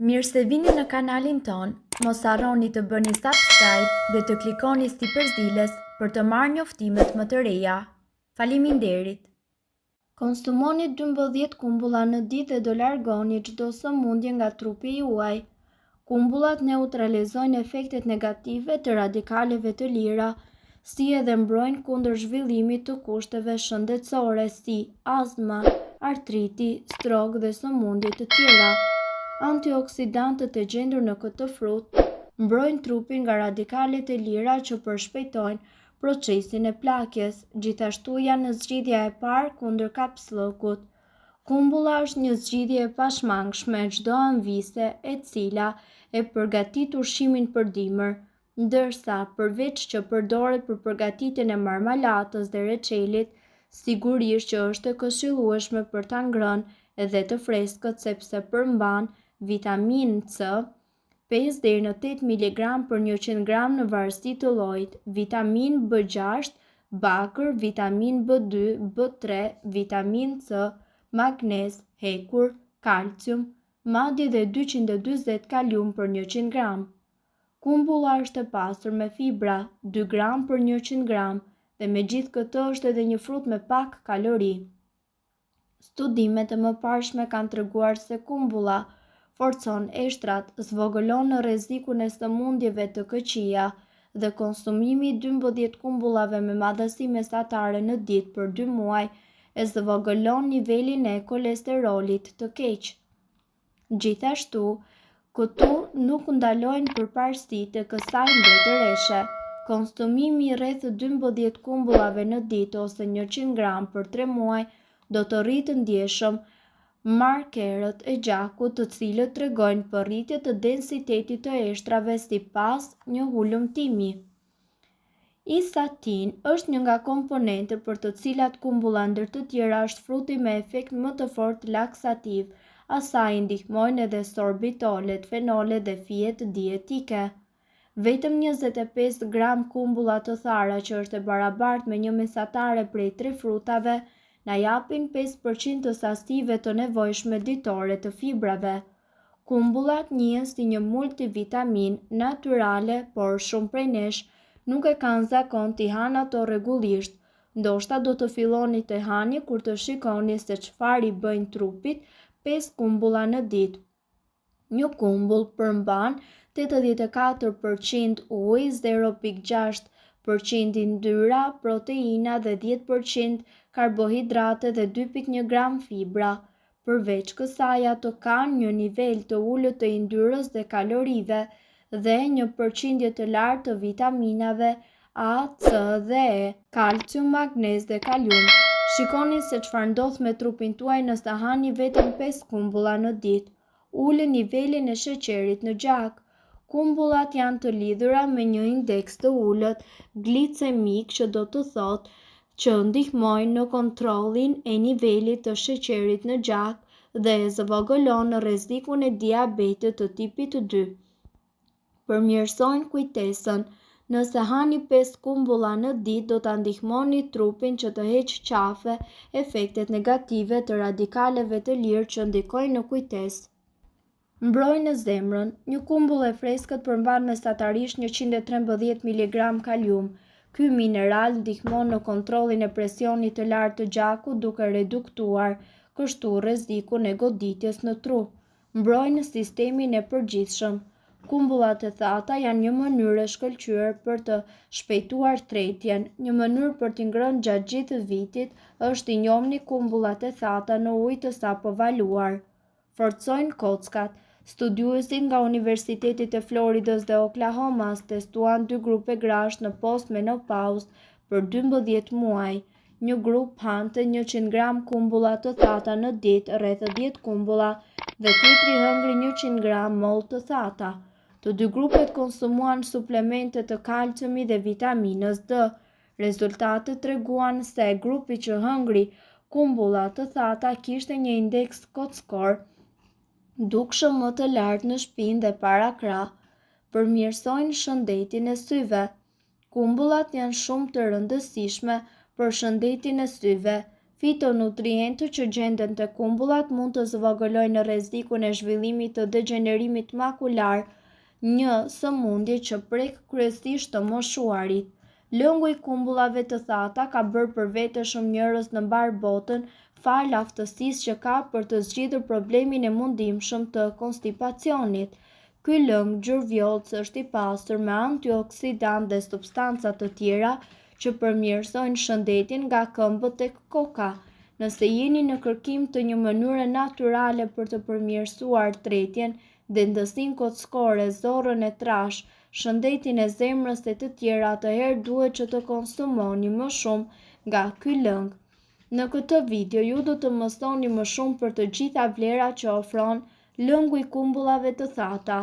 Mirë se vini në kanalin ton, mos harroni të bëni subscribe dhe të klikoni si përzieles për të marrë njoftimet më të reja. Faleminderit! Konsumoni 12 kumbulla në ditë dhe do largoni çdo sëmundje nga trupi juaj. Kumbullat neutralizojnë efektet negative të radikaleve të lira, si edhe mbrojnë kundër zhvillimit të kushteve shëndetësore si astma, artriti, strok dhe sëmundje të tjera. Antioksidantët e gjendur në këtë frut mbrojnë trupin nga radikalet e lira që përshpejtojnë procesin e plakjes, gjithashtu janë zgjidhja e parë kundër kapslëkut. Kumbulla është një zgjidhje e pashmangshme çdo anëvise e cila e përgatit ushqimin për dimër, ndërsa përveç që përdoret për përgatitjen e marmalatës dhe reçelit, sigurisht që është e këshillueshme për ta ngrënë edhe të freskët sepse përmban vitamin C, 5 deri në 8 mg për 100 gram në varësi të llojit, vitamin B6, bakër, vitamin B2, B3, vitamin C, magnez, hekur, kalcium, madje dhe 240 kalium për 100 gram. Kumbulla është e pasur me fibra, 2 gram për 100 gram, dhe megjithë këtë është edhe një frut me pak kalori. Studimet e mëparshme kanë treguar se kumbulla forcon eshtrat, zvogëlon rrezikun e sëmundjeve të këqija dhe konsumimi i 12 kumbullave me madhësi mesatare në ditë për 2 muaj e zvogëlon nivelin e kolesterolit të keq. Gjithashtu, këtu nuk ndalojnë përparësitë të kësaj mbretëreshe. Konsumimi i rreth 12 kumbullave në ditë ose 100 gram për 3 muaj do të rritë ndjeshëm markerët e gjakut, të cilët tregojnë për rritje të densitetit të eshtrave sipas një hulumtimi. Isatin është një nga komponentët për të cilat kumbulla ndër të tjera është fruti me efekt më të fortë laksativ. Asaj ndihmojnë edhe sorbitolet, fenolet dhe fijet dietike. Vetëm 25 gram kumbulla të thara, që është e barabartë me një mesatare prej 3 frutave, na japin 5% të sasive të nevojshme ditore të fibrave. Kumbullat njihen si një multivitamin natyrale, por shumë prej nesh nuk e kanë zakon t'i hanë ato rregullisht. Ndoshta do të filloni të hani kur të shikoni se çfarë i bëjnë trupit 5 kumbulla në ditë. Një kumbull përmban 84% ujë, 0,6% yndyrra, proteina dhe 10% karbohidrate dhe 2,1 gram fibra. Përveç kësaj, ato kanë një nivel të ulët të yndyrës dhe kalorive dhe një përqindje të lartë të vitaminave A, C dhe E, kalcium, magnez dhe kalium. Shikoni se çfarë ndodh me trupin tuaj nëse hani vetëm 5 kumbulla në ditë. Ulë nivelin e sheqerit në gjak. Kumbullat janë të lidhura me një indeks të ulët glicemik, që do të thotë që ndihmojnë në kontrollin e nivelit të sheqerit në gjak dhe zvogëlon rrezikun e diabetit të tipit 2. Përmirësojnë kujtesën. Nëse hani 5 kumbulla në ditë, do ta ndihmoni trupin që të heqë qafe efektet negative të radikaleve të lirë që ndikojnë në kujtesë. Mbrojnë zemrën. Një kumbull e freskët përmban mesatarisht 113 mg kalium. Ky mineral ndihmon në kontrollin e presionit të lartë të gjakut duke reduktuar kështu rrezikun e goditjes në tru. Mbrojnë sistemin e përgjithshëm. Kumbullat e thata janë një mënyrë e shkëlqyer për të shpejtuar tretjen. Një mënyrë për t'i ngrënë gjatë gjithë vitit është t'i njohni kumbullat e thata në ujë të sapovaluar. Forcojnë kockat. Studiuesit nga Universitetet e Floridës dhe Oklahomas testuan 2 grupe grash në postmenopauzë për 12 muaj. Një grup hante 100 gram kumbulla të thata në ditë, rreth 10 kumbulla, dhe tjetri hëngri 100 gram mollë të thata. Të dy grupet konsumuan suplemente të kalciumit dhe vitaminës D. Rezultatet treguan se grupi që hëngri kumbulla të thata kishte një indeks kockor dukshëm më të lartë në shpinë dhe para krah. Përmirësojnë shëndetin e syve. Kumbullat janë shumë të rëndësishme për shëndetin e syve. Fitonutrientë që gjenden te kumbullat mund të zvogëlojnë rrezikun e zhvillimit të degenerimit makular, një sëmundje që prek kryesisht të moshuarit. Lëngu i kumbullave të thata ka bërë për vete shumë njerëz në mbar botën fal aftësisë që ka për të zgjidhur problemin e mundimshëm të konstipacionit. Ky lëng gjurvjollës është i pasur me antioksidantë dhe substanca të tjera që përmirësojnë shëndetin nga këmbët tek koka. Nëse jeni në kërkim të një mënyre natyrale për të përmirësuar tretjen, dentësinë kockore, zorrën e trash, shëndetin e zemrës e të tjera, atëherë duhet që të konsumoni më shumë nga ky lëng. Në këtë video ju do të mësoni më shumë për të gjitha vlerat që ofron lëngu i kumbullave të thata.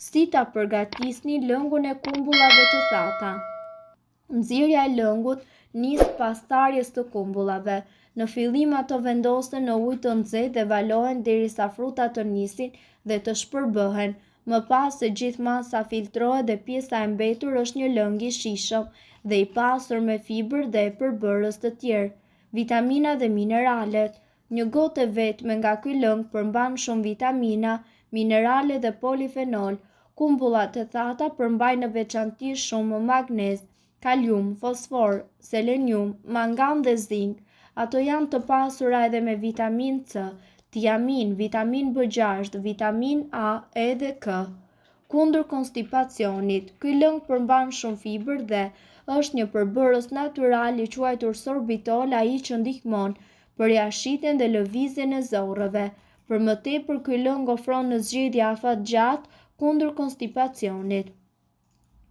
Si ta përgatisni lëngun e kumbullave të thata? Nxirrja e lëngut nis pas tharjes të kumbullave. Në fillim ato vendosen në ujë të nxehtë dhe valohen derisa frutat të nisin dhe të shpërbëhen. Më pas se gjithë masa filtrohet dhe pjesa e mbetur është një lëng i shijshëm dhe i pasur me fibër dhe përbërës të tjerë. Vitamina dhe mineralet. Një gotë e vetme nga ky lëng përmban shumë vitamina, minerale dhe polifenol. Kumbullat e thata përmbajnë në veçanti shumë magnez, kalium, fosfor, selenium, mangan dhe zink. Ato janë të pasura edhe me vitamin C, tiamin, vitamin B6, vitamin A edhe K. Kundër konstipacionit, ky lëng përmban shumë fibër dhe është një përbërës natyral i quajtur sorbitol, ai që ndihmon përjashitjen dhe lëvizjen e zorrëve. Për më tepër, ky lëng ofron në zgjedhje afatgjatë kundër konstipacionit.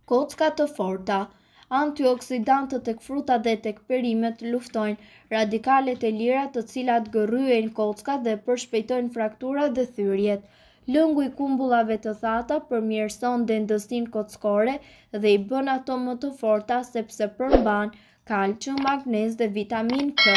Kockat të forta. Antioksidantët tek frutat dhe tek perimet luftojnë radikalet e lira të cilat gërryejnë kockat dhe përshpejtojnë frakturat dhe thyrjet. Lëngu i kumbullave të thata përmirëson dentësinë kockore dhe i bën ato më të forta sepse përmban kalcium, magnez dhe vitamin K.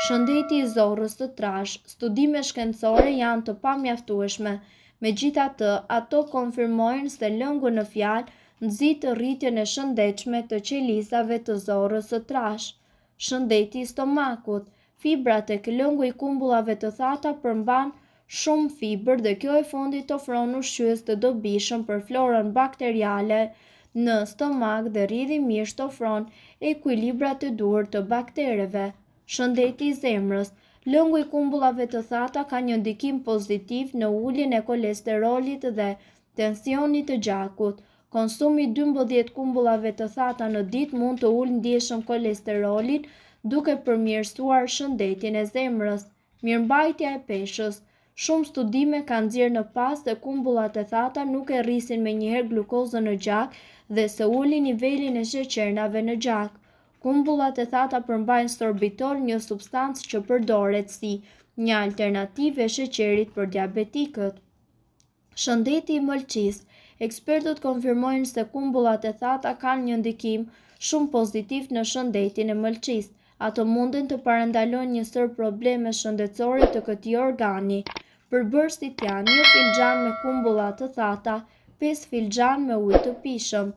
Shëndeti i zorrës së trash. Studime shkencore janë të pamjaftueshme. Megjithatë, ato konfirmojnë se lëngu në fjalë nxit rritjen e shëndetshme të qelisave të zorrës së trash. Shëndeti i stomakut. Fibrat tek lëngu i kumbullave të thata përmban shumë fibër dhe kjo e fundit ofron ushqyes të dobishëm për florën bakteriale në stomak dhe rrjedhimisht ofron ekuilibrat e duhur të baktereve. Shëndeti i zemrës. Lëngu i kumbullave të thata ka një ndikim pozitiv në uljen e kolesterolit dhe tensionit të gjakut. Konsumi 12 kumbullave të thata në ditë mund të ulë ndjeshëm kolesterolin duke përmirësuar shëndetin e zemrës. Mirëmbajtja e peshës. Shumë studime kanë nxjerrë në pas se kumbullat e thata nuk e rrisin menjëherë glukozën në gjak dhe se ulin nivelin e sheqernave në gjak. Kumbullat e thata përmbajnë sorbitol, një substancë që përdoret si një alternativë e sheqerit për diabetikët. Shëndeti i mëlçisë. Ekspertët konfirmojnë se kumbullat e thata kanë një ndikim shumë pozitiv në shëndetin e mëlçisë. Ato munden të parandalojnë një sër probleme shëndetësore të këtij organi. Përbërësit janë 1 filxhan me kumbulla të thata, 5 filxhan me ujë të pishëm.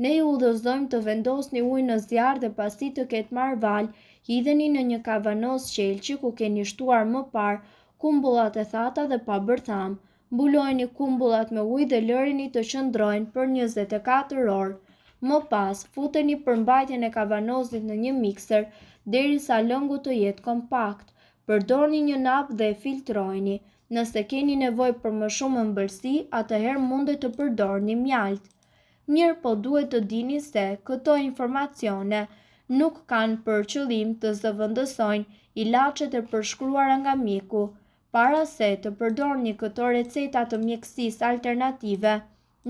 Ne ju udhëzojmë të vendosni ujë në zjarr dhe pasi të ketë marrë val, hidheni në një kavanos qelçi ku keni shtuar më parë kumbullat e thata dhe pa bërtham. Mbulojeni kumbullat me ujë dhe lërini të qëndrojnë për 24 orë. Më pas, futeni përmbajtjen e kavanosit në një mikser derisa lëngu të jetë kompakt. Përdorni një nap dhe e filtrojeni. Nëse keni nevojë për më shumë ëmbëlsi, atëherë mundet të përdorni mjalt. Mirë, po duhet të dini se këto informacione nuk kanë për qëllim të zëvendësojnë ilaçet e përshkruara nga mjeku. Para se të përdorni këto receta të mjekësisë alternative,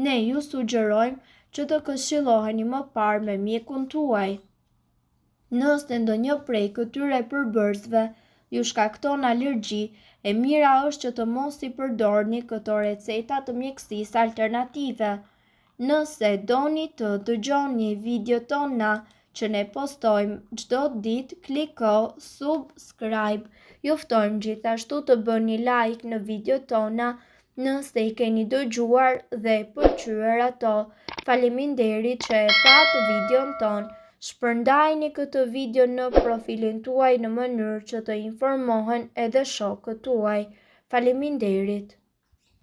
ne ju sugjerojmë që të këshilloheni më parë me mjekun tuaj. Nëse ndonjë prej këtyre përbërësve ju shkakton alergji, e mira është që të mos i përdorni këto receta të mjekësisë alternative. Nëse doni të dëgjoni videot tona që ne postojmë çdo ditë, kliko subscribe. Ju ftojmë gjithashtu të bëni like në videot tona nëse i keni dëgjuar dhe pëlqyer ato. Faleminderit që e pat videon ton. Shpërndajni këtë video në profilin tuaj në mënyrë që të informohen edhe shokët tuaj. Faleminderit.